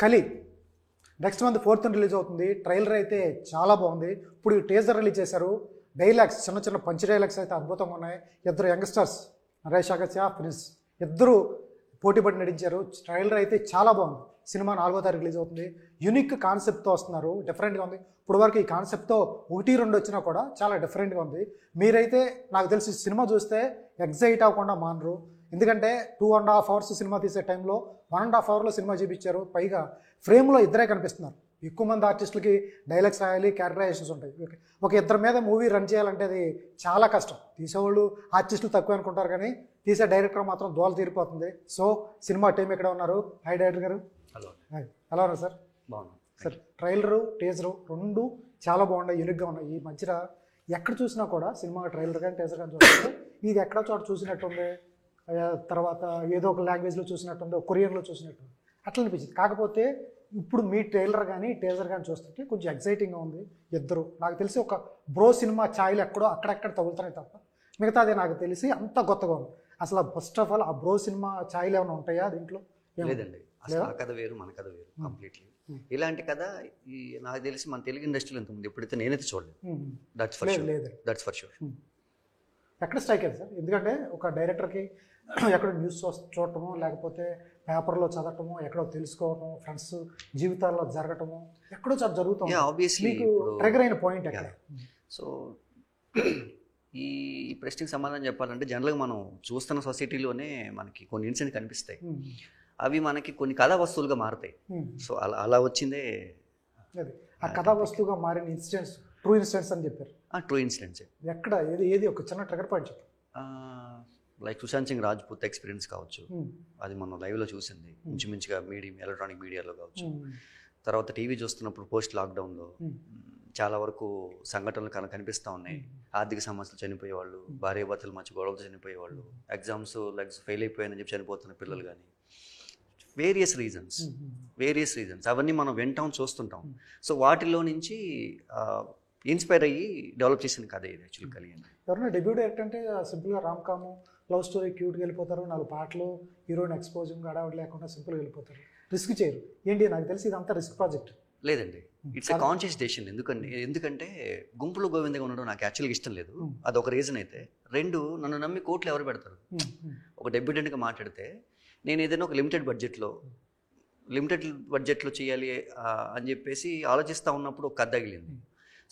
కలి next month 4th release అవుతుంది. Trailer అయితే చాలా బాగుంది. ఇప్పుడు టీజర్ రిలీజ్ చేశారు. డైలాగ్స్ చిన్న చిన్న పంచ్ డైలాగ్స్ అయితే అద్భుతంగా ఉన్నాయి. ఇద్దరు యంగ్స్టర్స్ నరేష్ అగస్త్య, ప్రిన్స్ ఇద్దరు పోటీపడి నటించారు. ట్రైలర్ అయితే చాలా బాగుంది. సినిమా 4వ తారీఖు రిలీజ్ అవుతుంది. యూనిక్ కాన్సెప్ట్తో వస్తున్నారు. డిఫరెంట్గా ఉంది. ఇప్పుడు వరకు ఈ కాన్సెప్ట్తో 1-2 వచ్చినా కూడా చాలా డిఫరెంట్గా ఉంది. మీరైతే నాకు తెలిసి సినిమా చూస్తే ఎగ్జైట్ అవ్వకుండా మానరు. ఎందుకంటే 2.5 hours సినిమా తీసే టైంలో 1.5 hourలో సినిమా చూపించారు. పైగా ఫ్రేమ్లో ఇద్దరే కనిపిస్తున్నారు. ఎక్కువ మంది ఆర్టిస్టులకి డైలాగ్స్ రాయాలి, క్యారెక్టరైజేషన్స్ ఉంటాయి. ఒక ఇద్దరి మీద మూవీ రన్ చేయాలంటే అది చాలా కష్టం. తీసేవాళ్ళు ఆర్టిస్టులు తక్కువ అనుకుంటారు, కానీ తీసే డైరెక్టర్ మాత్రం దోల తీరిపోతుంది. సో సినిమా టీం ఇక్కడ ఉన్నారు. హై డైరెక్టర్ గారు. హలో. ఎలా ఉన్నారు సార్? బాగున్నాను సార్. ట్రైలరు టీజరు రెండు చాలా బాగున్నాయి, యూనిక్గా ఉన్నాయి. ఈ మధ్యన ఎక్కడ చూసినా కూడా సినిమా ట్రైలర్ కానీ టీజర్ కానీ చూస్తే ఇది ఎక్కడ చోట చూసినట్టుంది, తర్వాత ఏదో ఒక లాంగ్వేజ్లో చూసినట్టుంది, కొరియన్లో చూసినట్టుంది అట్లా అనిపించింది. కాకపోతే ఇప్పుడు మీ ట్రైలర్ కానీ టీజర్ కానీ చూస్తుంటే కొంచెం ఎగ్జైటింగ్గా ఉంది. ఇద్దరు నాకు తెలిసి ఒక బ్రో సినిమా ఛాయలు ఎక్కడో అక్కడెక్కడ తగులుతున్నాయి తప్ప మిగతాది నాకు తెలిసి అంత కొత్తగా ఉంది. అసలు ఫస్ట్ ఆఫ్ ఆల్ ఆ బ్రో సినిమా ఛాయలు ఏమైనా ఉంటాయా దీంట్లో? లేదండి, అసలు ఆ కథ వేరు, మన కథ వేరు కంప్లీట్లీ. ఇలాంటి కథ నాకు తెలిసి మన తెలుగు ఇండస్ట్రీలో ఎంత ఉంది ఎప్పుడైతే నేనైతే చూడలేదు. That's for sure. ఎక్కడ స్ట్రైక్ అయింది సార్? ఎందుకంటే ఒక డైరెక్టర్కి ఎక్కడో న్యూస్ చూడటము, లేకపోతే పేపర్లో చదవటము, ఎక్కడో తెలుసుకోవటం, ఫ్రెండ్స్ జీవితాల్లో జరగటము ఎక్కడో చాలా జరుగుతుంది. ఆబ్వియస్లీ ట్రిగర్ అయిన పాయింట్ ఎక్కడ? సో ఈ ప్రశ్నకి సమాధానం చెప్పాలంటే జనరల్గా మనం చూస్తున్న సొసైటీలోనే మనకి కొన్ని ఇన్సిడెంట్ కనిపిస్తాయి. అవి మనకి కొన్ని కథా వస్తువులుగా మారుతాయి. సో అలా వచ్చిందే ఆ కథా వస్తువుగా మారిన ఇన్సిడెంట్స్, ట్రూ ఇన్సిడెంట్స్ అని చెప్పారు. ట్రూ ఇన్సిడెంట్స్ ఎక్కడ ఏది ఒక చిన్న ట్రిగర్ పాయింట్ చెప్పారు. లైక్ సుశాంత్ సింగ్ రాజ్పూత్ ఎక్స్పీరియన్స్ కావచ్చు, అది మనం లైవ్లో చూసింది. ఇంచుమించుగా ఎలక్ట్రానిక్ మీడియాలో కావచ్చు. తర్వాత టీవీ చూస్తున్నప్పుడు పోస్ట్ లాక్డౌన్లో చాలా వరకు సంఘటనలు కనిపిస్తూ ఉన్నాయి. ఆర్థిక సమస్యలు చనిపోయేవాళ్ళు, భార్యాభర్తలు మంచి గొడవలతో చనిపోయేవాళ్ళు, ఎగ్జామ్స్ ఫెయిల్ అయిపోయాయని చెప్పి చనిపోతున్న పిల్లలు కానీ, వేరియస్ రీజన్స్ అవన్నీ మనం వింటాం, చూస్తుంటాం. సో వాటిలో నుంచి ఇన్స్పైర్ అయ్యి డెవలప్ చేసిన కథ ఇది యాక్చువల్ కలిగి. ఎవరైనా డెబ్యూ డైరెక్టర్ అంటే సింపుల్గా రామ్ కాము, లవ్ స్టోరీ, క్యూట్గా వెళ్ళిపోతారు, 4 పాటలు, హీరోయిన్ ఎక్స్పోజింగ్ అడావిడి లేకుండా సింపుల్గా వెళ్ళిపోతారు, రిస్క్ చేయరు. ఏంటి నాకు తెలిసి ఇదంతా రిస్క్ ప్రాజెక్ట్. లేదండి, ఇట్స్ ఎ కాన్షియస్ డెసిషన్. ఎందుకంటే గుంపులో గోవిందగా ఉండడం నాకు యాక్చువల్గా ఇష్టం లేదు. అదొక రీజన్ అయితే. 2, నన్ను నమ్మి కోట్లు ఎవరు పెడతారు? ఒక డెబ్యూటెంట్గా మాట్లాడితే నేను ఏదైనా ఒక లిమిటెడ్ బడ్జెట్లో చేయాలి అని చెప్పేసి ఆలోచిస్తూ ఉన్నప్పుడు ఒక కథ తగిలింది.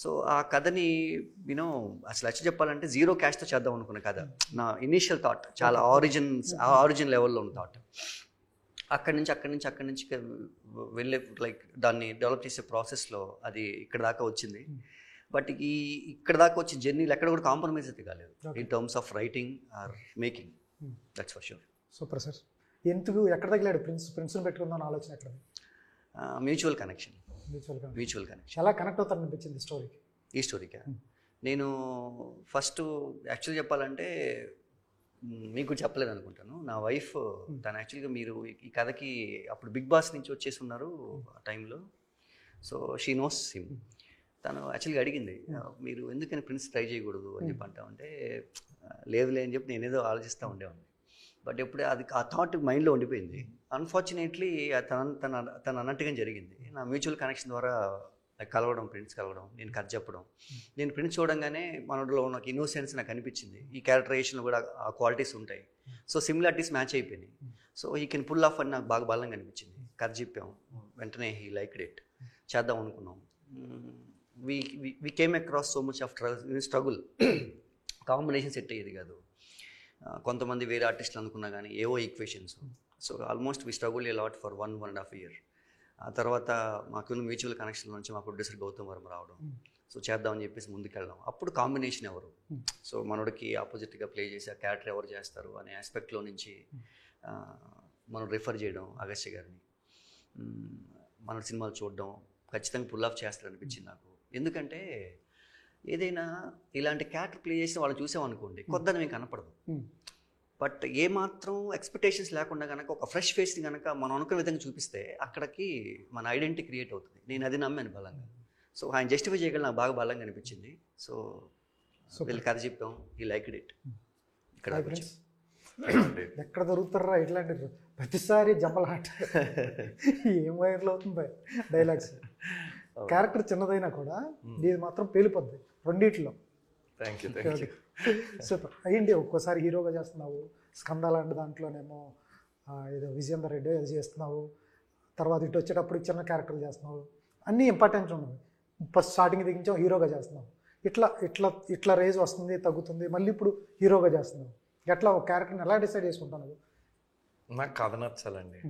సో ఆ కథని అసలు చెప్పాలంటే 0 cash చేద్దాం అనుకున్న కథ. నా ఇనీషియల్ థాట్ చాలా ఆరిజిన్ లెవెల్లో ఉన్న థాట్. అక్కడి నుంచి వెళ్ళే దాన్ని డెవలప్ చేసే ప్రాసెస్లో అది ఇక్కడ దాకా వచ్చింది. బట్ ఇక్కడ దాకా వచ్చే జర్నీలు ఎక్కడ కూడా కాంప్రమైజ్ అయితే కాలేదు in terms of writing or making. That's for sure. Super sir. ఎందుకు ఎక్కడ తగిలాడు ప్రిన్స్ని పెట్టుకుందాం ఆలోచన ఎక్కడ? Mutual connection. ఎలా కనెక్ట్ అవుతారు అనిపించింది ఈ స్టోరీకి? నేను ఫస్ట్ యాక్చువల్ చెప్పాలంటే మీకు చెప్పలేదు అనుకుంటాను. నా వైఫ్ తను యాక్చువల్గా మీరు ఈ కథకి అప్పుడు బిగ్ బాస్ నుంచి వచ్చేసి ఉన్నారు ఆ టైంలో. So she knows him. తను యాక్చువల్గా అడిగింది, మీరు ఎందుకని ప్రిన్స్ ట్రై చేయకూడదు అని చెప్పి అంటామంటే, లేదులే అని చెప్పి నేనేదో ఆలోచిస్తూ ఉండేవాడిని. బట్ ఎప్పుడే అది ఆ థాట్ మైండ్లో ఉండిపోయింది. అన్ఫార్చునేట్లీ తను అన్నట్టుగా జరిగింది. నా మ్యూచువల్ కనెక్షన్ ద్వారా ప్రిన్స్ కలవడం, నేను కథ చెప్పడం, నేను ప్రిన్స్ చూడంగానే మనలో నాకు ఇన్నోసెన్స్ నాకు అనిపించింది. ఈ క్యారెక్టరైజేషన్లో కూడా ఆ క్వాలిటీస్ ఉంటాయి. సో సిమిలారిటీస్ మ్యాచ్ అయిపోయినాయి. సో ఈ కెన్ పుల్ ఆఫ్ అని నాకు బాగా బలంగా అనిపించింది. కథ చెప్పాం, వెంటనే హీ లైక్డ్ ఇట్. చేద్దాం అనుకున్నాం. We came across so much of struggle. Combination set అయ్యేది కాదు. కొంతమంది వేరే ఆర్టిస్టులు అనుకున్నా కానీ ఏవో equations. So almost we struggle a lot for 1.5 years. ఆ తర్వాత మాకున్న మ్యూచువల్ కనెక్షన్ నుంచి మా ప్రొడ్యూసర్ గౌతమ్ వర్మ రావడం. సో చేద్దామని చెప్పేసి ముందుకెళ్ళడం. అప్పుడు కాంబినేషన్ ఎవరు, సో మనోడికి ఆపోజిట్గా ప్లే చేసి ఆ క్యారెక్టర్ ఎవరు చేస్తారు అనే ఆస్పెక్ట్లో నుంచి మనం రిఫర్ చేయడం అగస్త్య గారిని. మన సినిమాలు చూడడం, ఖచ్చితంగా పుల్ ఆఫ్ చేస్తారనిపించింది నాకు. ఎందుకంటే ఏదైనా ఇలాంటి క్యారెక్టర్ ప్లే చేసి వాళ్ళు చూసామనుకోండి కొత్తని మీకు కనపడదు. బట్ ఏమాత్రం ఎక్స్పెక్టేషన్స్ లేకుండా కనుక ఒక ఫ్రెష్ ఫేస్ని కనుక మనం అనుకున్న విధంగా చూపిస్తే అక్కడికి మన ఐడెంటిటీ క్రియేట్ అవుతుంది. నేను అది నమ్మాను బలంగా. సో ఆయన జస్టిఫై చేయగల నాకు బాగా బలంగా అనిపించింది. సో వీళ్ళు కథ చెప్పాం, ఈ లైక్డ్ ఇట్. ఇక్కడ ఎక్కడ దొరుకుతారా ఇట్లాంటి ప్రతిసారి జంపలాట ఏం వైరల్ అవుతుంది డైలాగ్స్. క్యారెక్టర్ చిన్నదైనా కూడా ఇది మాత్రం పేలిపోద్ది రెండిట్లో. Thank you. సూపర్. అయ్యింది ఒక్కోసారి హీరోగా చేస్తున్నావు, స్కంద లాంటి దాంట్లోనేమో ఏదో విజయేందర్ రెడ్డి అది చేస్తున్నావు, తర్వాత ఇటు వచ్చేటప్పుడు చిన్న క్యారెక్టర్ చేస్తున్నావు, అన్నీ ఇంపార్టెంట్ ఉన్నది. ఫస్ట్ స్టార్టింగ్ దిగించావు హీరోగా చేస్తున్నావు, ఇట్లా ఇట్లా ఇట్లా రేజ్ వస్తుంది తగ్గుతుంది, మళ్ళీ ఇప్పుడు హీరోగా చేస్తున్నావు. ఎట్లా ఒక క్యారెక్టర్ని ఎలా డిసైడ్ చేసుకుంటావు? నాకు కథ నచ్చాలండి.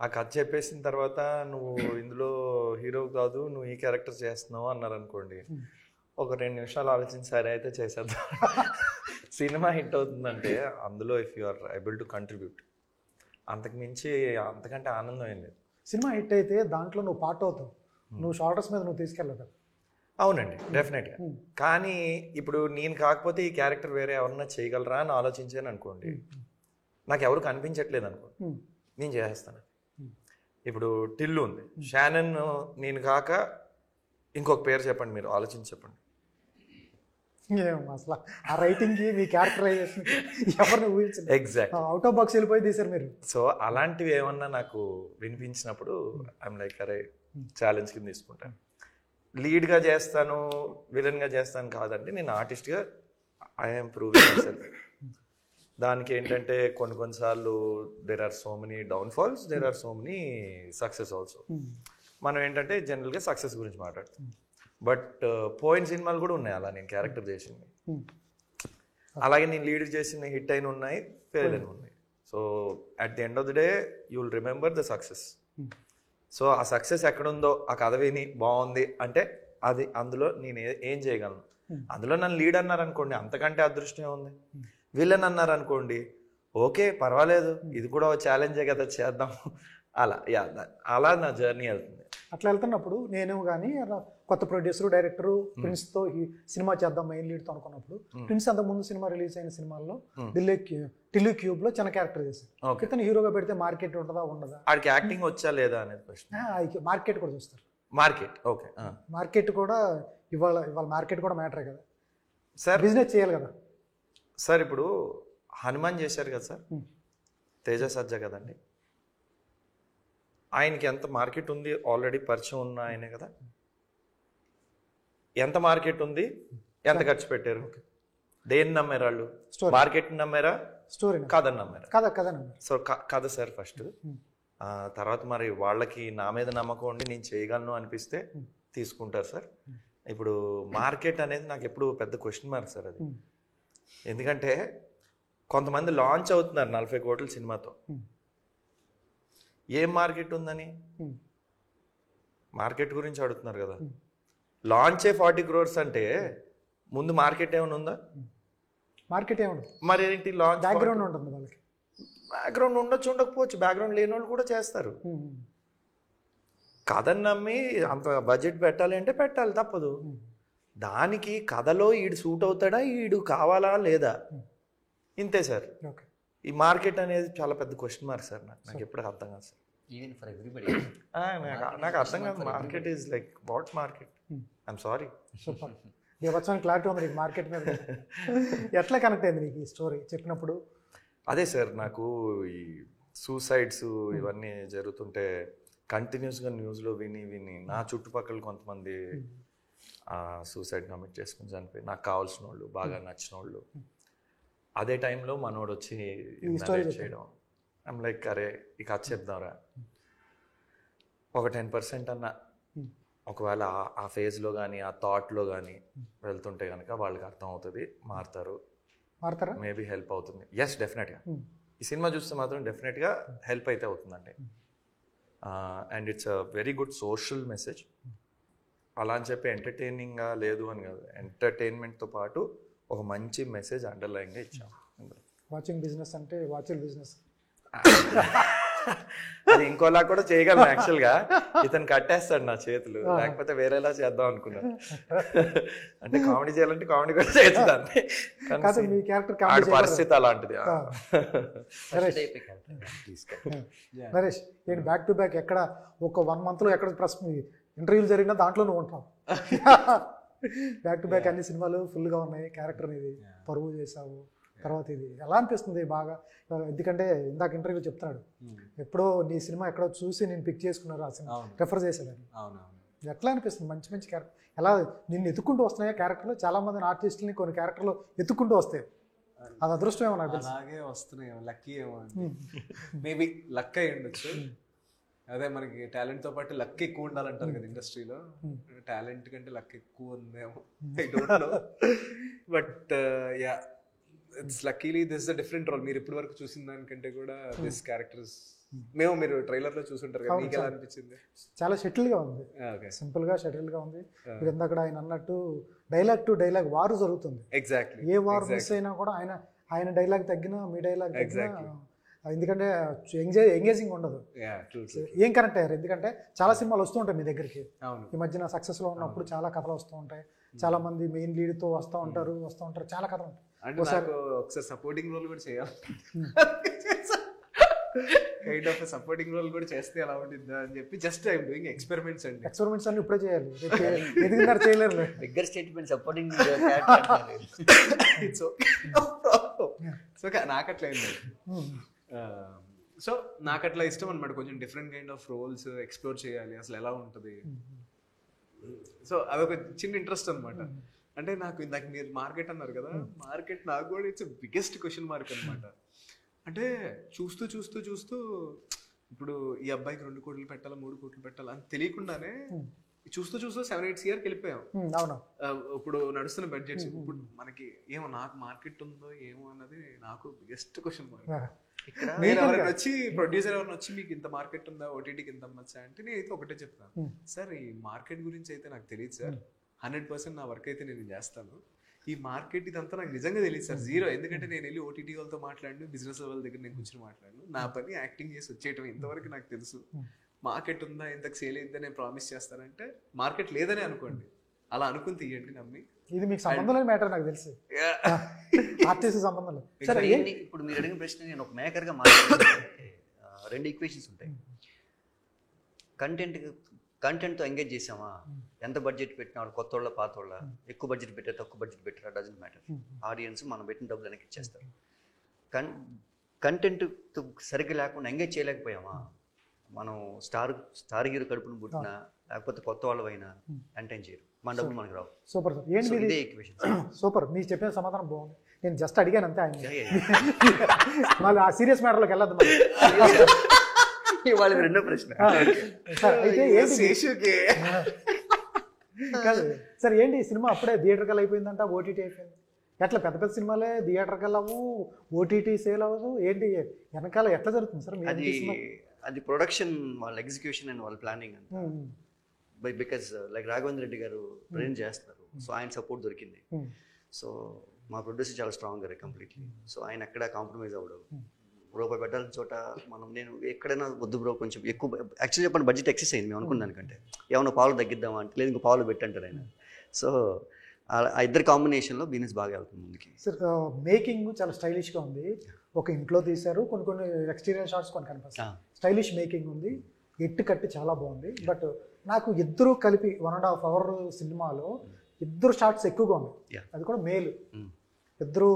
ఆ కథ చెప్పేసిన తర్వాత నువ్వు ఇందులో హీరో కాదు నువ్వు ఈ క్యారెక్టర్ చేస్తున్నావు అన్నారనుకోండి, ఒక 2 నిమిషాలు ఆలోచించి సరే అయితే చేసేద్దాం. సినిమా హిట్ అవుతుందంటే అందులో if you are able to contribute, అంతకుమించి అంతకంటే ఆనందం ఏం లేదు. సినిమా హిట్ అయితే దాంట్లో నువ్వు పార్ట్ అవుతావు, నువ్వు షోల్డర్స్ మీద నువ్వు తీసుకెళ్ళదు. అవునండి, డెఫినెట్గా. కానీ ఇప్పుడు నేను కాకపోతే ఈ క్యారెక్టర్ వేరే ఎవరన్నా చేయగలరా అని ఆలోచించాను అనుకోండి, నాకు ఎవరు కనిపించట్లేదు అనుకోండి, నేను చేసేస్తాను. ఇప్పుడు టిల్లు ఉంది, షానన్ నేను కాక ఇంకొక పేరు చెప్పండి, మీరు ఆలోచించి చెప్పండి. అసలు ఆ రైటింగ్కి మీ క్యారెక్టరైజేషన్ ఎవరిని ఊహించండి, ఎగ్జాక్ట్ అవుట్ ఆఫ్ బాక్స్ వెళ్ళిపోయి తీసారు మీరు. సో అలాంటివి ఏమన్నా నాకు వినిపించినప్పుడు ఐఎమ్ లైక్ అరే ఛాలెంజ్ కింద తీసుకుంటాను. లీడ్గా చేస్తాను విలన్గా చేస్తాను కాదండి, నేను ఆర్టిస్ట్గా ఐఎమ్ ప్రూవింగ్ మై సెల్ఫ్. దానికి ఏంటంటే కొన్నిసార్లు there are so many downfalls, there are so many success also. మనం ఏంటంటే జనరల్గా సక్సెస్ గురించి మాట్లాడుతాం, బట్ పోయిన సినిమాలు కూడా ఉన్నాయి అలా నేను క్యారెక్టర్ చేసింది. అలాగే నేను లీడ్ చేసిన హిట్ అయిన ఉన్నాయి, ఫెయిల్ అయిన ఉన్నాయి. So at the end of the day you will remember the success. So ఆ సక్సెస్ ఎక్కడుందో ఆ కథ విని బాగుంది అంటే అది అందులో నేను ఏం చేయగలను. అందులో నన్ను లీడ్ అన్నారనుకోండి, అంతకంటే అదృష్టం ఉంది. విలన్ అన్నారనుకోండి, ఓకే పర్వాలేదు, ఇది కూడా ఛాలెంజే కదా చేద్దాం. అలా అలా నా జర్నీ వెళ్తుంది. అట్లా వెళ్తున్నప్పుడు నేను కానీ కొత్త ప్రొడ్యూసర్ డైరెక్టర్ ప్రిన్స్తో సినిమా చేద్దాం మెయిన్ లీడ్తో అనుకున్నప్పుడు, ప్రిన్స్ అంతకు ముందు సినిమా రిలీజ్ అయిన సినిమాల్లో టిల్లు క్యూబ్లో చిన్న క్యారెక్టర్ చేశారు. ఇతను హీరోగా పెడితే మార్కెట్ ఉంటుందా ఉండదా, ఆడికి యాక్టింగ్ వచ్చా లేదా అనేది క్వశ్చన్. మార్కెట్ కూడా చూస్తారు. మార్కెట్ ఓకే, మార్కెట్ కూడా ఇవాళ మార్కెట్ కూడా మ్యాటరే కదా సార్, బిజినెస్ చేయాలి కదా సార్. ఇప్పుడు హనుమాన్ చేశారు కదా సార్, తేజ సజ్జా కదండి, ఆయనకి ఎంత మార్కెట్ ఉంది, ఆల్రెడీ పరిచయం ఉన్న ఆయనే కదా. ఎంత మార్కెట్ ఉంది, ఎంత ఖర్చు పెట్టారు, దేన్ని నమ్మారు వాళ్ళు? మార్కెట్ నమ్మారా, స్టోరీ కథని నమ్మారా? కథ సో కథ సార్ ఫస్ట్. తర్వాత మరి వాళ్ళకి నా మీద నమ్మకం ఉండి నేను చేయగలను అనిపిస్తే తీసుకుంటారు సార్. ఇప్పుడు మార్కెట్ అనేది నాకు ఎప్పుడు పెద్ద క్వశ్చన్ మార్క్ సార్ అది. ఎందుకంటే కొంతమంది లాంచ్ అవుతున్నారు 40 కోట్ల సినిమాతో, ఏం మార్కెట్ ఉందని మార్కెట్ గురించి అడుగుతున్నారు కదా. లాంచే 40 crores అంటే ముందు మార్కెట్ ఏమైనా ఉందా? మార్కెట్ ఏముండదు. మరి ఏంటి లాంచ్? బ్యాక్గ్రౌండ్ ఉంటుంది వాళ్ళకి. బ్యాక్గ్రౌండ్ ఉండొచ్చు ఉండకపోవచ్చు, బ్యాక్గ్రౌండ్ లేని వాళ్ళు కూడా చేస్తారు. కథను నమ్మి అంత బడ్జెట్ పెట్టాలి అంటే పెట్టాలి, తప్పదు. దానికి కథలో ఈడు సూట్ అవుతాడా, ఈడు కావాలా లేదా, ఇంతే సార్. ఈ మార్కెట్ అనేది చాలా పెద్ద క్వశ్చన్ మార్క్ సార్. నాకు ఎప్పుడు అర్థం కాదు సార్. ఈవెన్ ఫర్ ఎవ్రీబడి నాకు అర్థం కాదు. Market is like what market? I'm sorry. Super. వచ్చాను క్లారిటీ ఉంది నీకు మార్కెట్ మీద. ఎట్లా కనెక్ట్ అయింది నీకు ఈ స్టోరీ చెప్పినప్పుడు? అదే సార్, నాకు ఈ సూసైడ్స్ ఇవన్నీ జరుగుతుంటే కంటిన్యూస్గా న్యూస్లో విని నా చుట్టుపక్కల కొంతమంది సూసైడ్ కమిట్ చేసుకుని చనిపోయి నాకు కావాల్సిన వాళ్ళు, బాగా నచ్చిన వాళ్ళు. అదే టైంలో మనోడు వచ్చి చేయడం, ఐమ్ లైక్ అరే ఈ కథ చెప్దాంరా. ఒక 10% అన్న ఒకవేళ ఆ ఫేజ్లో కానీ ఆ థాట్లో కానీ వెళ్తుంటే కనుక వాళ్ళకి అర్థం అవుతుంది, మారుతారా? మేబీ హెల్ప్ అవుతుంది. ఎస్, డెఫినెట్గా ఈ సినిమా చూస్తే మాత్రం డెఫినెట్గా హెల్ప్ అయితే అవుతుందండి. And it's a very good social message. అలా అని చెప్పి ఎంటర్టైనింగ్గా లేదు అని కాదు, ఎంటర్టైన్మెంట్తో పాటు ఒక మంచి మెసేజ్ అండర్లైన్గా ఇచ్చాం. వాచింగ్ బిజినెస్ అంటే వాచింగ్ బిజినెస్ అది ఇంకోలా కూడా చేయగలను యాక్చువల్గా. ఇతను కట్టేస్తాడు నా చేతులు, లేకపోతే వేరేలా చేద్దాం అనుకున్నాను. అంటే కామెడీ చేయాలంటే కామెడీ కూడా చేస్తాను, పరిస్థితి అలాంటిది. నరేష్, నేను బ్యాక్ టు బ్యాక్ ఎక్కడ ఒక 1 monthలో ఎక్కడ ప్రెస్ ఇంటర్వ్యూలు జరిగినా దాంట్లో నువ్వు ఉంటావు. బ్యాక్ టు బ్యాక్ అన్ని సినిమాలు ఫుల్గా ఉన్నాయి. క్యారెక్టర్ ఇది పరువు చేసావు, తర్వాత ఇది ఎలా అనిపిస్తుంది బాగా? ఎందుకంటే ఇందాక ఇంటర్వ్యూ చెప్తున్నాడు, ఎప్పుడో నీ సినిమా ఎక్కడో చూసి నేను పిక్ చేసుకున్నారు, ఆ సినిమా రెఫర్ చేశాడని. ఎట్లా అనిపిస్తుంది? మంచి మంచి క్యారెక్టర్ ఎలా నిన్ను ఎత్తుకుంటూ వస్తున్నాయా క్యారెక్టర్లు? చాలా మంది ఆర్టిస్టులని కొన్ని క్యారెక్టర్లు ఎత్తుకుంటూ వస్తాయి, అది అదృష్టం ఏమో నాకు తెలుసు. అలాగే వస్తున్నాయి, లక్కీ ఏమో మేబీ లక్ అయి ఉండొచ్చు. అదే మనకి టాలెంట్తో పాటు లక్ ఎక్కువ ఉండాలంటారు కదా ఇండస్ట్రీలో, టాలెంట్ కంటే లక్ ఎక్కువ ఉందేమో, I don't know. But yeah, it's luckily this a different role. మీరు ఇప్పటి వరకు చూసిన దానికంటే కూడా దిస్ క్యారెక్టర్స్ మీరు ట్రైలర్లో చూసుంటారు కదా, మీకు ఎలా అనిపించింది? చాలా షటిల్గా ఉంది, సింపుల్గా షటిల్గా ఉంది. మీరు ఇందాక ఆయన అన్నట్టు డైలాగ్ టు డైలాగ్ వారు జరుగుతుంది. ఎగ్జాక్ట్లీ, ఏ వారు మిస్ అయినా కూడా ఆయన డైలాగ్ తగ్గినా మీ డైలాగ్ తగ్గినా, ఎందుకంటే ఎంగేజింగ్ ఉండదు. ఏం కనెక్ట్ అయ్యారు? ఎందుకంటే చాలా సినిమాలు వస్తూ ఉంటాయి మీ దగ్గరికి, ఈ మధ్యన సక్సెస్లో ఉన్నప్పుడు చాలా కథలు వస్తూ ఉంటాయి, చాలా మంది మెయిన్ లీడ్తో వస్తూ ఉంటారు చాలా కథలు ఉంటాయి. ఒకసారి సపోర్టింగ్ రోల్ కూడా చేయాలి, కైండ్ ఆఫ్ సపోర్టింగ్ రోల్ కూడా చేస్తే ఎలా ఉంటుందా అని చెప్పి జస్ట్ ఐఎమ్ డూయింగ్ ఎక్స్పెరిమెంట్స్ అండి. ఎక్స్పెరిమెంట్స్ అన్ని ఇప్పుడే చేయాలి, ఎదిగినారు చేయలేరు. Bigger statement supporting. It's so నాకు అట్లా అయింది. సో నాకు అట్లా ఇష్టం అనమాట, కొంచెం different kind of roles explore చేయాలి, అసలు ఎలా ఉంటుంది. సో అదొక చిన్న ఇంట్రెస్ట్ అనమాట. అంటే నాకు ఇందాక మీరు మార్కెట్ అన్నారు కదా, మార్కెట్ నాకు కూడా ఇట్స్ బిగ్గెస్ట్ క్వశ్చన్ మార్క్ అనమాట. అంటే చూస్తూ చూస్తూ చూస్తూ ఇప్పుడు ఈ అబ్బాయికి 2 కోట్లు పెట్టాలా 3 కోట్లు పెట్టాలా అని తెలియకుండానే చూస్తూ చూస్తూ 7-8 years వెళ్ళిపోయాం. ఇప్పుడు నడుస్తున్న బడ్జెట్స్ ఇప్పుడు మనకి ఏమో నాకు మార్కెట్ ఉందో ఏమో అన్నది నాకు బిగ్గెస్ట్ క్వశ్చన్ మార్క్. నేను ఎవరైనా వచ్చి ప్రొడ్యూసర్ ఎవరైనా వచ్చి మీకు ఇంత మార్కెట్ ఉందా, ఓటీటీకి ఇంత అమ్మచ్చా అంటే నేనైతే ఒకటే చెప్తాను, సార్ ఈ మార్కెట్ గురించి అయితే నాకు తెలియదు సార్, 100% నా వర్క్ అయితే నేను చేస్తాను. ఈ మార్కెట్ ఇదంతా నాకు నిజంగా తెలియదు సార్, జీరో. ఎందుకంటే నేను వెళ్ళి ఓటీటీ వాళ్ళతో మాట్లాడి బిజినెస్ వాళ్ళ దగ్గర నేను కూర్చొని మాట్లాడను, నా పని యాక్టింగ్ చేసి వచ్చేయటం ఇంతవరకు నాకు తెలుసు. మార్కెట్ ఉందా, ఇంతకు సేల్ అయిందని నేను ప్రామిస్ చేస్తానంటే మార్కెట్ లేదని అనుకోండి, అలా అనుకుని తీయండి నమ్మి. ఇది మీకు సంబంధం లేని మ్యాటర్ నాకు తెలుసు, ఆర్టిస్ట్ సంబంధం లేదు. సరే ఇప్పుడు మీరు అడిగిన ప్రశ్న నేను ఒక మేకర్గా మాట్లాడితే 2 ఈక్వేషన్స్ ఉంటాయి. కంటెంట్తో ఎంగేజ్ చేసామా, ఎంత బడ్జెట్ పెట్టినా వాళ్ళు కొత్త వాళ్ళ పాత వాళ్ళ, ఎక్కువ బడ్జెట్ పెట్టారు తక్కువ బడ్జెట్ పెట్టారా, డజంట్ మ్యాటర్. ఆడియన్స్ మనం పెట్టిన డబ్బులు వెనక్కి ఇచ్చేస్తారు. కంటెంట్ సరిగ్గా లేకుండా ఎంగేజ్ చేయలేకపోయామా, మనం స్టార్ హీరో కడుపును పుట్టినా లేకపోతే కొత్త వాళ్ళైనా ఎంటైన్ చేయరు, మన డబ్బులు మనకు రావు. సూపర్ సార్, ఏంటి ఇదే ఈక్వేషన్. సూపర్, మీరు చెప్పిన సమాధానం బాగుంది. నేను జస్ట్ అడిగాను అంతే, ఆయన మళ్ళీ ఆ సీరియస్ మ్యాటర్లోకి వెళ్ళద్దు. వాళ్ళకి 2వ ప్రశ్న సార్, ఏంటి సినిమా అప్పుడే థియేటర్ కల్ అయిపోయిందంట, ఓటీటీ అయిపోయింది. ఎట్లా పెద్ద పెద్ద సినిమాలే థియేటర్ కల్ అవ్వు, ఓటీటీ సేల్ అవ్వదు, ఏంటి వెనకాల ఎట్లా జరుగుతుంది సార్? అది ప్రొడక్షన్ వాళ్ళ ఎగ్జిక్యూషన్ అండ్ వాళ్ళ ప్లానింగ్ అంతా. బికాస్ లైక్ రాఘవేంద్ర రెడ్డి గారు ప్రజెంట్ చేస్తున్నారు, సో ఆయన సపోర్ట్ దొరికింది. సో మా ప్రొడ్యూసర్ చాలా స్ట్రాంగ్ కంప్లీట్లీ, సో ఆయన ఎక్కడ కాంప్రమైజ్ అవ్వడం. రూపాయి పెట్టాల్సిన చోట నేను ఎక్కడైనా వద్దు బ్రో కొంచెం ఎక్కువ, యాక్చువల్లీ చెప్పండి బడ్జెట్ ఎక్సెస్ అయింది మేము అనుకున్న దానికంటే, ఏమన్నా పాలు తగ్గిద్దామా అంటే లేదు ఇంకో పాలు పెట్టంటారు ఆయన. సో ఆ ఇద్దరు కాంబినేషన్లో బిజినెస్ బాగా వెళ్తుంది ముందుకి. సార్ మేకింగ్ చాలా స్టైలిష్గా ఉంది, ఒక ఇంట్లో తీశారు, కొన్ని ఎక్స్టీరియర్ షాట్స్ కొన్ని కనిపిస్తాయి, స్టైలిష్ మేకింగ్ ఉంది, ఎట్టు కట్టి చాలా బాగుంది. బట్ నాకు ఇద్దరు కలిపి 1.5 hour సినిమాలో ఇద్దరు షాట్స్ ఎక్కువగా ఉన్నాయి, అది కూడా మేలు. ఇద్దరు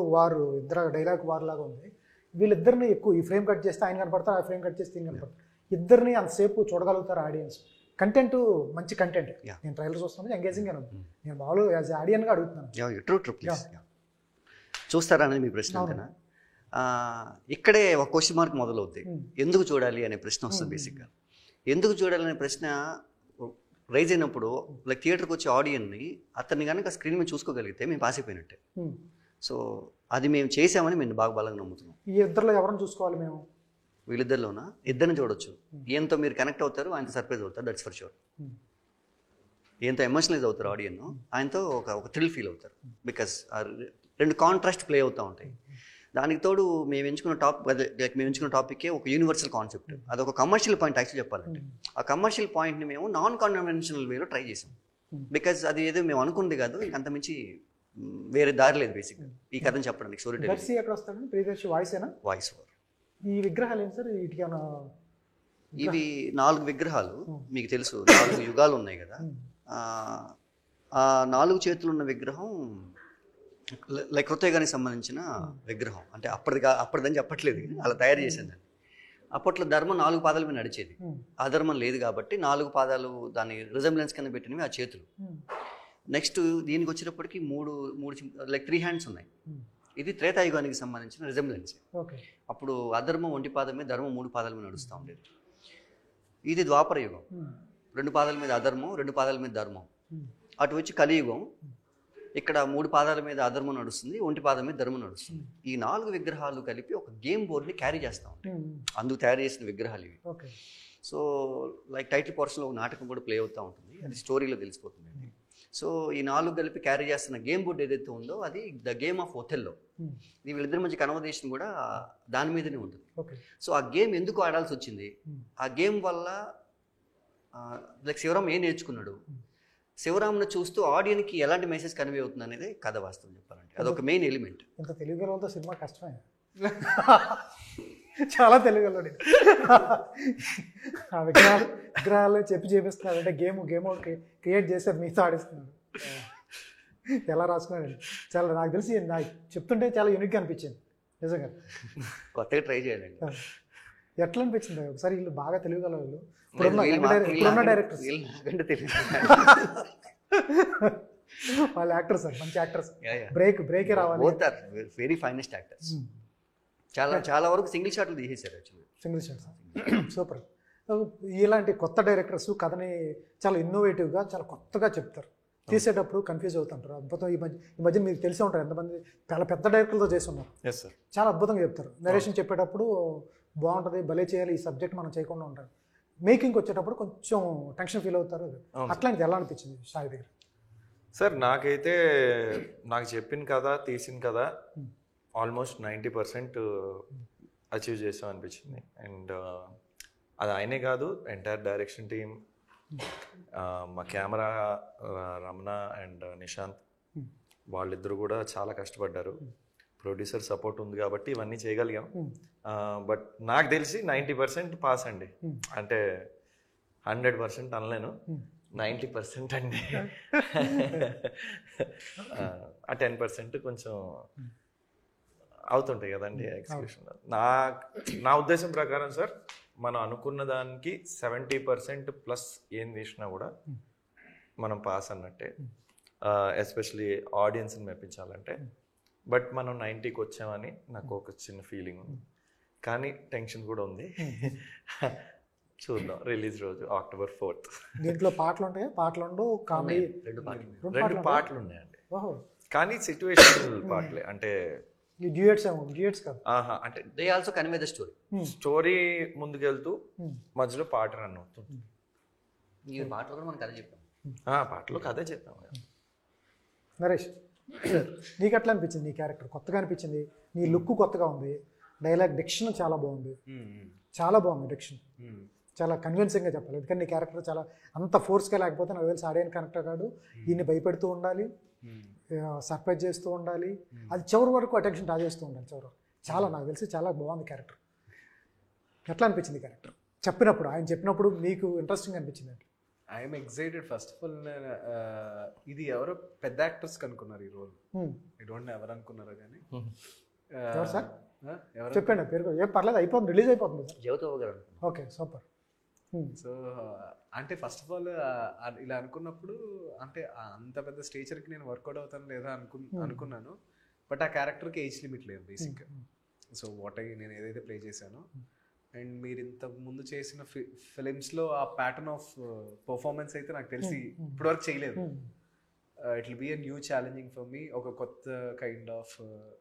డైలాగ్ వార్ లాగా ఉంది. వీళ్ళిద్దరిని ఎక్కువ ఈ ఫ్రేమ్ కట్ చేస్తే ఆయన కనపడతారు, ఆ ఫ్రేమ్ కట్ చేస్తే ఈయన కనపడతారు. ఇద్దరిని అంతసేపు చూడగలుగుతారు ఆడియన్స్. కంటెంట్ మంచి కంటెంట్, నేను ట్రైలర్ చూస్తాను ఎంగేజింగ్ అని, నేను మామూలుగా యాజ్ ఆడియన్గా అడుగుతున్నాను. చూస్తారా అనేది మీ ప్రశ్న అంతేనా? ఇక్కడే ఒక క్వశ్చన్ మార్క్ మొదలవుతాయి, ఎందుకు చూడాలి అనే ప్రశ్న వస్తుంది. బేసిక్గా ఎందుకు చూడాలి అనే ప్రశ్న రైజ్ అయినప్పుడు లైక్ థియేటర్కి వచ్చే ఆడియన్ని అతన్ని కనుక స్క్రీన్ మీద చూసుకోగలిగితే మేము పాస్ అయిపోయినట్టే. సో అది మేము చేసామని మేము బాగా బలంగా నమ్ముతున్నాం. ఈ ఇద్దరిలో ఎవరిని చూసుకోవాలి మేము? వీళ్ళిద్దరిలోనా ఇద్దరిని చూడొచ్చు. ఈయనతో మీరు కనెక్ట్ అవుతారు, ఆయనతో సర్ప్రైజ్ అవుతారు, దట్స్ ఫర్ షూర్. ఈయనతో ఎమోషనలైజ్ అవుతారు ఆడియన్, ఆయనతో ఒక థ్రిల్ ఫీల్ అవుతారు. బికాస్ 2 కాంట్రాస్ట్ ప్లే అవుతూ ఉంటాయి. దానికి తోడు మేము ఎంచుకున్న టాపిక్కే ఒక యూనివర్సల్ కాన్సెప్ట్, అదొక కమర్షియల్ పాయింట్. యాక్చువల్లీ చెప్పాలంటే ఆ కమర్షియల్ పాయింట్ని మేము నాన్ కన్వెన్షనల్ వేలో ట్రై చేసాం. బికాజ్ అది ఏదో మేము అనుకుంది కాదు, ఇంకంత మించి వేరే దారి లేదు బేసిక్గా ఈ కథను చెప్పడానికి. Story voice over. ఈ విగ్రహాలు ఏంటి సార్? ఇవి 4 విగ్రహాలు, మీకు తెలుసు 4 యుగాలు ఉన్నాయి కదా. ఆ 4 చేతులు ఉన్న విగ్రహం లైక్ కృతయుగానికి సంబంధించిన విగ్రహం, అంటే అప్పటిదని చెప్పట్లేదు, అలా తయారు చేసింది. అప్పట్లో ధర్మం 4 పాదాల మీద నడిచేది, అధర్మం లేదు కాబట్టి 4 పాదాలు దాని రిజంబ్లెన్స్ కింద పెట్టినవి ఆ చేతులు. నెక్స్ట్ దీనికి వచ్చేటప్పటికి మూడు లైక్ 3 హ్యాండ్స్ ఉన్నాయి. ఇది త్రేతాయుగానికి సంబంధించిన రిజంబ్లెన్స్. అప్పుడు అధర్మం 1 పాదం మీద, ధర్మం 3 పాదాల మీద నడుస్తూ ఉండేది. ఇది ద్వాపర యుగం, 2 పాదాల మీద అధర్మం, 2 పాదాల మీద ధర్మం. అటు వచ్చి కలియుగం, ఇక్కడ 3 పాదాల మీద అధర్మం నడుస్తుంది, 1 పాదం మీద ధర్మం నడుస్తుంది. ఈ 4 విగ్రహాలు కలిపి ఒక గేమ్ బోర్డ్ని క్యారీ చేస్తూ ఉంటాయి. అందుకు తయారు చేసిన విగ్రహాలు ఇవి. సో లైక్ టైటిల్ పోర్షన్లో ఒక నాటకం కూడా ప్లే అవుతూ ఉంటుంది, అది స్టోరీలో తెలిసిపోతుంది. సో ఈ 4 కలిపి క్యారీ చేస్తున్న గేమ్ బోర్డ్ ఏదైతే ఉందో అది ద గేమ్ ఆఫ్ ఒథెల్లో. వీళ్ళిద్దరి మధ్య కన్వర్జేషన్ కూడా దాని మీదనే ఉంటుంది. సో ఆ గేమ్ ఎందుకు ఆడాల్సి వచ్చింది, ఆ గేమ్ వల్ల లైక్ శివరాం ఏం నేర్చుకున్నాడు, శివరామ్ను చూస్తూ ఆడియన్కి ఎలాంటి మెసేజ్ కన్వే అవుతుంది అనేది కథ, వాస్తవం చెప్పాలంటే అదొక మెయిన్ ఎలిమెంట్. ఇంత తెలుగులో సినిమా కష్టమే, చాలా తెలుగులో ఆ విగ్రహాలు చెప్పి చేపిస్తున్నారు. అంటే గేమ్ క్రియేట్ చేసి మీతో ఆడిస్తున్నారు. ఎలా రాసుకున్నాడు చాలా, నాకు తెలిసి నాకు చెప్తుంటే చాలా యూనిక్గా అనిపించింది నిజంగా. కొత్తగా ట్రై చేయాలండి. ఎట్లా అనిపించింది ఒకసారి? వీళ్ళు బాగా తెలుగుగల వాళ్ళు, ఇప్పుడున్న డైరెక్టర్స్, వాళ్ళ యాక్టర్స్ మంచి యాక్టర్స్, బ్రేకే రావాలి. Very finest actors. చాలా వరకు సింగిల్ షాట్లు తీసేశారు. Actually single shots super. ఇలాంటి కొత్త డైరెక్టర్స్ కథని చాలా ఇన్నోవేటివ్గా, చాలా కొత్తగా చెప్తారు. తీసేటప్పుడు కన్ఫ్యూజ్ అవుతుంటారు. అద్భుతం. ఈ మధ్య మీకు తెలిసే ఉంటారు ఎంతమంది చాలా పెద్ద డైరెక్టర్లతో చేస్తున్నారు. చాలా అద్భుతంగా చెప్తారు. నరేషన్ చెప్పేటప్పుడు బాగుంటుంది, భలే చేయాలి, ఈ సబ్జెక్ట్ మనం చేయకుండా ఉంటారు. మేకింగ్కి వచ్చేటప్పుడు కొంచెం టెన్షన్ ఫీల్ అవుతారు. అట్లాంటిది ఎలా అనిపించింది సాయి దగ్గర? సార్ నాకైతే నాకు చెప్పిన కదా, తీసిన కదా ఆల్మోస్ట్ 90% అచీవ్ చేసాం అనిపించింది. అండ్ అది ఆయనే కాదు, ఎంటైర్ డైరెక్షన్ టీమ్, మా కెమెరా రమణ అండ్ నిశాంత్, వాళ్ళిద్దరు కూడా చాలా కష్టపడ్డారు. ప్రొడ్యూసర్ సపోర్ట్ ఉంది కాబట్టి ఇవన్నీ చేయగలిగాం. బట్ నాకు తెలిసి 90% పాస్ అండి. అంటే 100% అనలేను, 90% అండి. ఆ 10% కొంచెం అవుతుంటాయి కదండి ఎగ్జిక్యూషన్. నా ఉద్దేశం ప్రకారం సార్, మనం అనుకున్న దానికి 70% ఏం తీసినా కూడా మనం పాస్ అన్నట్టే, ఎస్పెషలీ ఆడియన్స్ని మెప్పించాలంటే. బట్ మనం 90కి వచ్చామని నాకు ఒక చిన్న ఫీలింగ్ ఉంది, కానీ టెన్షన్ కూడా ఉంది. చూద్దాం రిలీజ్ రోజు October 4th. దీంట్లో పాటలు ఉంటాయా? పాటలు ఉండవు, కామెడీ 2 పాటలు ఉన్నాయండి. కానీ సిచ్యువేషనల్ పాటలే, అంటే డ్యూయట్స్ కాదు. అంటే they also convey the story ముందుకెళ్తూ మధ్యలో పాట రన్ అవుతుంది. ఈ పాటలో కూడా మనం కథ చెప్పాం. పాటలో కథే చెప్పాం. నరేష్, నీకు ఎట్లా అనిపించింది? నీ క్యారెక్టర్ కొత్తగా అనిపించింది, నీ లుక్ కొత్తగా ఉంది, డైలాగ్ డిక్షన్ చాలా బాగుంది, చాలా బాగుంది డిక్షన్, చాలా కన్విన్సింగ్గా చెప్పాలి. ఎందుకంటే నీ క్యారెక్టర్ చాలా అంత ఫోర్స్గా లేకపోతే నాకు తెలిసి ఆడియన్ కనెక్టర్ కాదు. ఈయన్ని భయపెడుతూ ఉండాలి, సర్ప్రైజ్ చేస్తూ ఉండాలి, అది చివరి వరకు అటెన్షన్ డ్రా చేస్తూ ఉండాలి చివరి వరకు. చాలా నాకు తెలిసి చాలా బాగుంది క్యారెక్టర్. ఎట్లా అనిపించింది క్యారెక్టర్ చెప్పినప్పుడు, ఆయన చెప్పినప్పుడు మీకు ఇంట్రెస్టింగ్ అనిపించింది? I'm excited. First of all ఇది ఎవరో పెద్ద యాక్టర్స్ అనుకున్నారు ఈ రోల్. ఐ డోంట్ నో ఎవరు అనుకున్నారో కానీ. ఎవరు సార్ చెప్పండి పేరు? ఏం పర్లేదు, అయిపోతుంది, రిలీజ్ అయిపోతుంది. Okay, super. సో అంటే ఫస్ట్ ఆఫ్ ఆల్ ఇలా అనుకున్నప్పుడు, అంటే అంత పెద్ద స్టేచర్కి నేను వర్కౌట్ అవుతాను లేదా అనుకున్నాను. బట్ ఆ క్యారెక్టర్కి ఏజ్ లిమిట్ లేదు బేసిక్గా. సో నేను ఏదైతే ప్లే చేశానో, అండ్ మీరు ఇంతకు ముందు చేసిన ఫిలిమ్స్లో ఆ ప్యాటర్న్ ఆఫ్ పర్ఫార్మెన్స్ అయితే నాకు తెలిసి ఇప్పటివరకు చేయలేదు. It will be a new challenging for me. ఒక కొత్త కైండ్ ఆఫ్,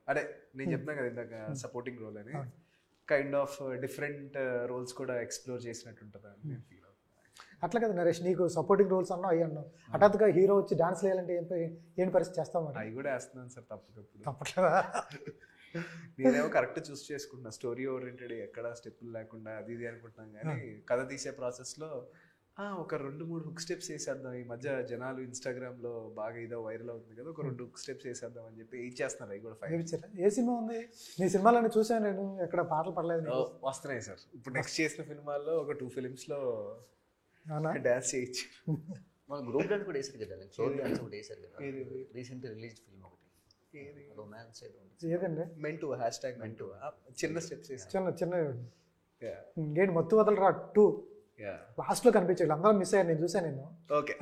అదే నేను చెప్తున్నా కదా ఇందాక సపోర్టింగ్ రోల్ అని, కైండ్ ఆఫ్ డిఫరెంట్ రోల్స్ కూడా ఎక్స్ప్లోర్ చేసినట్టు ఉంటుంది అని నేను ఫీల్ అవుతున్నాను. అట్లా కదా నరేష్, నీకు సపోర్టింగ్ రోల్స్ అన్నా అయ్యి అన్నావు, హఠాత్తుగా హీరో వచ్చి డాన్స్ వేయాలంటే ఏంటి పరిస్థితి చేస్తాం? అవి కూడా వేస్తున్నాను సార్, తప్పకప్పుడు. తప్పట్లేదా? నేనేమో కరెక్ట్ చూస్ చేసుకుంటున్నా, స్టోరీ ఓరియంటెడ్, ఎక్కడ స్టెప్పులు లేకుండా అది ఇది అనుకుంటున్నాను. కానీ కథ తీసే ప్రాసెస్లో ఒక 2-3 హుక్ స్టెప్స్ వేసేద్దాం. ఈ మధ్య జనాలు ఇన్స్టాగ్రామ్లో బాగా ఇదో వైరల్ అవుతుంది కదా, ఒక 2 హుక్ స్టెప్స్ వేసేద్దాం అని చెప్పి ఇచ్చేస్తున్నారు. అవి కూడా ఏ సినిమా ఉంది? నీ సినిమాలను చూసాను నేను, ఎక్కడ పాటలు పడలేదు. వస్తున్నాయి సార్. ఇప్పుడు నెక్స్ట్ చేసిన సినిమాల్లో ఒక 2 ఫిలిమ్స్లో డాన్స్ చేయొచ్చు. మన గ్రూప్ డాన్స్ కూడా వేసారు కదా, ఫ్లోర్ డాన్స్ కూడా వేసారు కదా, రీసెంట్ రిలీజ్ ఫిల్మ్ ఒకటి. రొమాన్స్ ఏదో ఉంది. ఏదండి మెంటు హ్యాష్ మెంటు చిన్న స్టెప్స్ వేసి చిన్న చిన్న ఇంకేంటి మత్తు వదలరా 2 లాస్ట్లో కనిపించాడు, అందరం మిస్ అయ్యారు, నేను చూసాను, ఓకే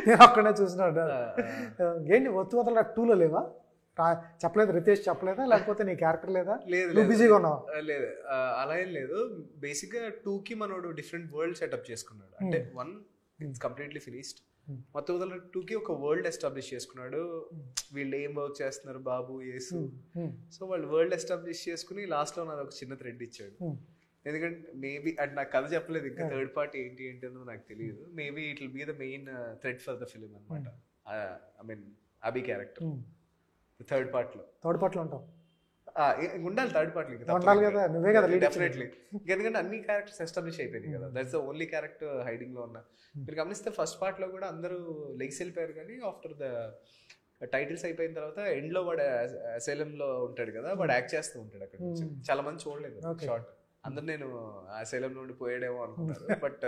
నేను అక్కడనే చూసినాడు. ఏంటి మత్తు వదలరా 2లో లేవా? చెప్పలేదు రితేష్ చెప్పలేదా, లేకపోతే నీ క్యారెక్టర్ లేదా? లేదు బిజీగా ఉన్నావు? లేదు అలా ఏం లేదు. బేసిక్గా 2కి మనోడు డిఫరెంట్ వరల్డ్ సెటప్ చేసుకున్నాడు. అంటే 1 ఇట్స్ కంప్లీట్లీ ఫినిష్డ్. మొత్తం 2కి ఒక వరల్డ్ ఎస్టాబ్లిష్ చేసుకున్నాడు. వీళ్ళు ఏం వర్క్ చేస్తున్నారు, బాబు యేసు. సో వాళ్ళు వరల్డ్ ఎస్టాబ్లిష్ చేసుకుని లాస్ట్లో నాది ఒక చిన్న థ్రెడ్ ఇచ్చాడు. ఎందుకంటే మేబీ అంటే నాకు కథ చెప్పలేదు ఇంకా, థర్డ్ పార్ట్ ఏంటి అన్నది నాకు తెలియదు. Maybe it will be the main thread for the film అనమాట. I mean Abhi character third పార్ట్లో ఉంటావు. ఉండాలి థర్డ్ పార్ట్ ఉండాలి కదా, నువ్వే కదా lead. డెఫినెట్లీ. ఎందుకంటే అన్ని క్యారెక్టర్స్ ఎస్టాబ్లిష్ అయిపోయింది కదా, that's the only character hiding లో ఉన్న. మీరు గమనిస్తే ఫస్ట్ పార్ట్ లో కూడా అందరూ లెగ్స్ వెళ్ళిపోయారు, కానీ ఆఫ్టర్ ద టైటిల్స్ అయిపోయిన తర్వాత ఎండ్ లో వాడు అసైలం లో ఉంటాడు కదా, వాడు యాక్ట్ చేస్తూ ఉంటాడు అక్కడ నుంచి. చాలా మంది చూడలేదు షార్ట్, అందరు నేను అసైలం నుండి పోయాడేమో అనుకున్నారు. బట్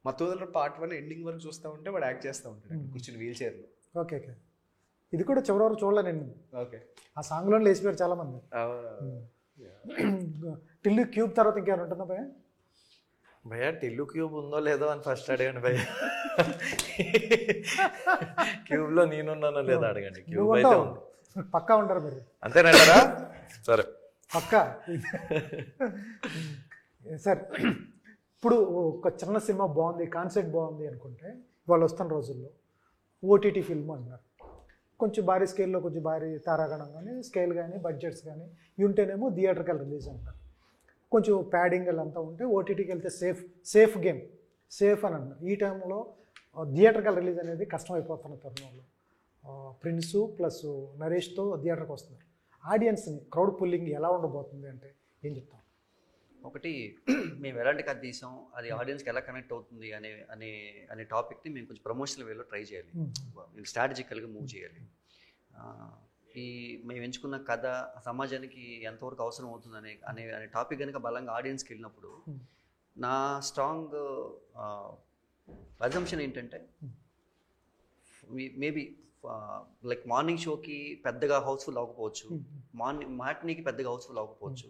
మత్తు పార్ట్ 1 ఎండింగ్ వరకు చూస్తూ ఉంటే వాడు యాక్ట్ చేస్తూ ఉంటాడు కూర్చుని వీల్ చైర్ లో. ఓకే ఓకే, ఇది కూడా చివరి వరకు చూడలే నేను. ఓకే, ఆ సాంగ్లో లేచిపోయారు చాలా మంది. టిల్లు క్యూబ్ తర్వాత ఇంకేమైనా ఉంటుందా భయ్యా? భయ్యా టిల్లు క్యూబ్ ఉందో లేదో అని ఫస్ట్ అడగండి భయ్యా. క్యూబ్ లో నేనున్నానో లేదో అడగండి. క్యూబ్ అయితే ఉంది, పక్కా ఉంటారు మీరు. అంతేనంటారా? సరే పక్కా. సార్ ఇప్పుడు ఒక చిన్న సినిమా బాగుంది, కాన్సెప్ట్ బాగుంది అనుకుంటే వాళ్ళు వస్తున్న రోజుల్లో ఓటీటీ ఫిల్మ్ అంటున్నారు. కొంచెం భారీ స్కేల్లో, కొంచెం భారీ తారాగణం కానీ స్కేల్ కానీ బడ్జెట్స్ కానీ ఉంటేనేమో థియేటర్కి రిలీజ్ అంటారు. కొంచెం ప్యాడింగ్ అంతా ఉంటే ఓటీటీకి వెళ్తే సేఫ్ గేమ్ సేఫ్ అని అంటారు. ఈ టైంలో థియేటర్కి రిలీజ్ అనేది కష్టమైపోతున్న తరుణంలో ప్రిన్సు ప్లస్ నరేష్తో థియేటర్కి వస్తున్నారు. ఆడియన్స్ని క్రౌడ్ పుల్లింగ్ ఎలా ఉండబోతుంది అంటే ఏం చెప్తాం? ఒకటి, మేము ఎలాంటి కథ తీసాం, అది ఆడియన్స్కి ఎలా కనెక్ట్ అవుతుంది అనే అనే అనే టాపిక్ని మేము కొంచెం ప్రమోషనల్ వేలో ట్రై చేయాలి, స్ట్రాటజికల్గా మూవ్ చేయాలి. మేము ఎంచుకున్న కథ సమాజానికి ఎంతవరకు అవసరం అవుతుంది అనే టాపిక్ కనుక బలంగా ఆడియన్స్కి వెళ్ళినప్పుడు నా స్ట్రాంగ్ అజంప్షన్ ఏంటంటే మేబీ లైక్ మార్నింగ్ షోకి పెద్దగా హౌస్ఫుల్ అవ్వకపోవచ్చు, మ్యాట్నీకి పెద్దగా హౌస్ఫుల్ అవ్వకపోవచ్చు,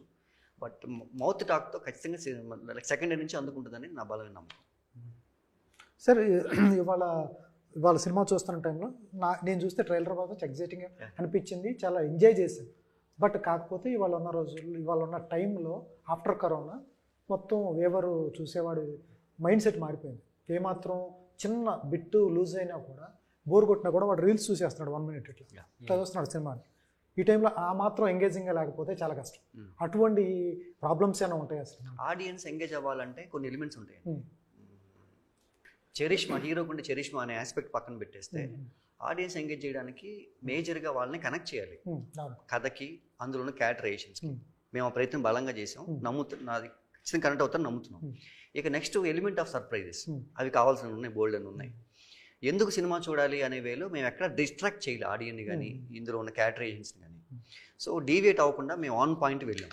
బట్ మౌత్ టాక్తో ఖచ్చితంగా సెకండ్ డే నుంచి అందుకుంటుందని నా బలమైన నమ్మకం. సార్ ఇవాళ సినిమా చూస్తున్న టైంలో నేను చూస్తే ట్రైలర్ బాగా ఎగ్జైటింగ్గా అనిపించింది, చాలా ఎంజాయ్ చేశాను. బట్ కాకపోతే ఇవాళ ఉన్న టైంలో ఆఫ్టర్ కరోనా మొత్తం ఎవరు చూసేవాడు మైండ్ సెట్ మారిపోయింది. ఏమాత్రం చిన్న బిట్టు లూజ్ అయినా కూడా, బోర్ కొట్టినా కూడా వాడు రీల్స్ చూసేస్తున్నాడు 1 minute ఇట్లా చూస్తున్నాడు సినిమాని. ఈ టైంలో ఆ మాత్రం ఎంగేజింగ్గా లేకపోతే చాలా కష్టం. అటువంటి ప్రాబ్లమ్స్ ఏమైనా ఉంటాయి అసలు? ఆడియన్స్ ఎంగేజ్ అవ్వాలంటే కొన్ని ఎలిమెంట్స్ ఉంటాయి. చరిష్మా, హీరోకు ఉండే చరిష్మా అనే ఆస్పెక్ట్ పక్కన పెట్టేస్తే ఆడియన్స్ ఎంగేజ్ చేయడానికి మేజర్గా వాళ్ళని కనెక్ట్ చేయాలి కథకి, అందులో ఉన్న క్యారెక్టరైజేషన్స్కి. మేము ఆ ప్రయత్నం బలంగా చేసాం, నాది ఖచ్చితంగా కనెక్ట్ అవుతాను నమ్ముతున్నాం. ఇక నెక్స్ట్ ఎలిమెంట్ ఆఫ్ సర్ప్రైజెస్, అవి కావాల్సిన ఉన్నాయి, బోల్డ్ అని ఉన్నాయి. ఎందుకు సినిమా చూడాలి అనే వేలో మేము ఎక్కడ డిస్ట్రాక్ట్ చేయాలి ఆడియన్ని కానీ, ఇందులో ఉన్న క్యారెక్టరైజేషన్స్ని కానీ. సో డీవియేట్ అవ్వకుండా మేము ఆన్ పాయింట్ వెళ్ళాం.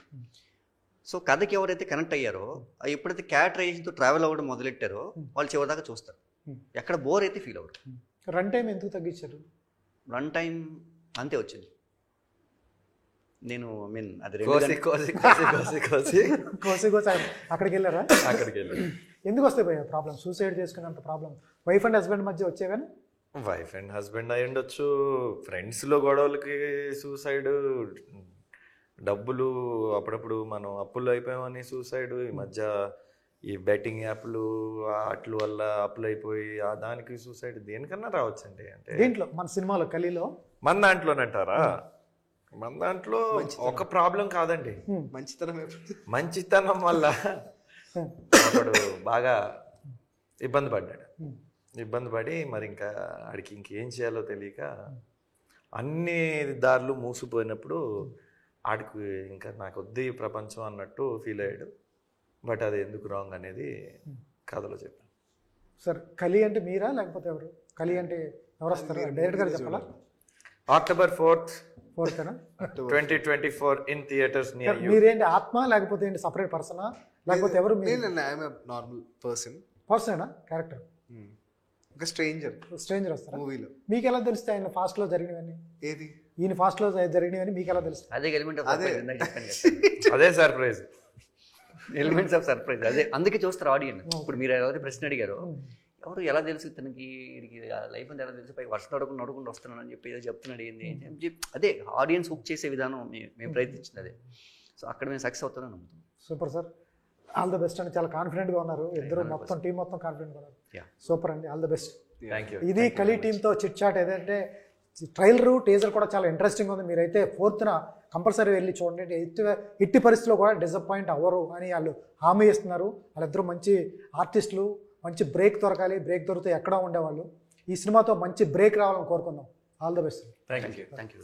సో కథకి ఎవరైతే కనెక్ట్ అయ్యారో, ఎప్పుడైతే క్యారెక్టరైజేషన్తో ట్రావెల్ అవ్వడం మొదలెట్టారో వాళ్ళు చివరిదాకా చూస్తారు, ఎక్కడ బోర్ అయితే ఫీల్ అవ్వరు. రన్ టైం ఎందుకు తగ్గించారు? రన్ టైం అంతే వచ్చింది. నేను మీన్ అది కోసి అక్కడికి వెళ్ళారా? అక్కడికి వెళ్ళి ఎందుకు వస్తాయి భయ్యా ప్రాబ్లమ్? సూసైడ్ చేసుకునేంత ప్రాబ్లమ్ వైఫ్ అండ్ హస్బెండ్ మధ్య వచ్చేవని? వైఫ్ అండ్ హస్బెండ్ అయి ఉండొచ్చు, ఫ్రెండ్స్లో గొడవలకి సూసైడ్, డబ్బులు అప్పుడప్పుడు మనం అప్పులు అయిపోయామని సూసైడ్, ఈ మధ్య ఈ బెట్టింగ్ యాప్లు వాటి వల్ల అప్పులు అయిపోయి దానికి సూసైడ్, దేనికన్నా రావచ్చండి. అంటే దీంట్లో మన సినిమాలో కలిలో మన దాంట్లోనంటారా? మన దాంట్లో ఒక ప్రాబ్లం కాదండి, మంచితనం వల్ల ఒకడు బాగా ఇబ్బంది పడి మరి ఇంకా ఆడికి ఇంకేం చేయాలో తెలియక అన్ని దారులు మూసిపోయినప్పుడు ఆడికి ఇంకా నాకు వద్దు ఈ ప్రపంచం అన్నట్టు ఫీల్ అయ్యాడు. బట్ అది ఎందుకు రాంగ్ అనేది కథలో చెప్పాను. సార్ కలి అంటే మీరా లేకపోతే ఎవరు? కలి అంటే ఎవరు వస్తారు? డైరెక్ట్గా చెప్పాలా? October 4th 2024 in theatres near you. మీరేంటి ఆత్మ లేకపోతే ఏంటి సపరేట్ పర్సనా లేకపోతే ఎవరు? నార్మల్ పర్సన్ పర్సనేనా క్యారెక్టర్? ఒక స్ట్రేంజర్ వస్తారా? మూవీలో. మీకు ఎలా తెలుస్తాయి ఆయన ఫాస్ట్లో జరిగినవన్నీ? ఏది? ఈయన ఫాస్ట్లో జరిగినవన్నీ మీకు ఎలా తెలుస్తాయి? అదే ఎలిమెంట్ ఆఫ్ అదే. అదే సర్ప్రైజ్. ఎలిమెంట్స్ ఆఫ్ సర్ప్రైజ్ అదే, అందుకే చూస్తారు ఆడియన్స్. ఇప్పుడు మీరు ఎవరైతే ప్రశ్న అడిగారో ఎవరు ఎలా తెలుసు తనకి లైఫ్ అంతా ఎలా తెలుసు, పై వర్షం నడుకుండా వస్తున్నాను అని చెప్పి ఏదో చెప్తున్నాడు ఏంది అదే ఆడియన్స్ హుక్ చేసే విధానం మేము ప్రయత్నించింది అదే. సో అక్కడ మేము సక్సెస్ అవుతామని నమ్ముతాం. Super sir, all the best అండి. చాలా కాన్ఫిడెంట్గా ఉన్నారు ఇద్దరు, మొత్తం టీం మొత్తం కాన్ఫిడెంట్గా ఉన్నారు. సూపర్ అండి, all the best. Thank you. ఇది కలీ టీంతో చిట్ చాట్. ఏదంటే ట్రైలరు టీజర్ కూడా చాలా ఇంట్రెస్టింగ్ ఉంది. మీరైతే 4th కంపల్సరీ వెళ్ళి చూడండి. ఎట్టి పరిస్థితుల్లో కూడా డిసప్పాయింట్ అవ్వరు అని వాళ్ళు హామీ ఇస్తున్నారు. వాళ్ళిద్దరూ మంచి ఆర్టిస్టులు, మంచి బ్రేక్ దొరకాలి, బ్రేక్ దొరికితే ఎక్కడో ఉండేవాళ్ళు. ఈ సినిమాతో మంచి బ్రేక్ రావాలని కోరుకుందాం. All the best. Thank you. Thank you.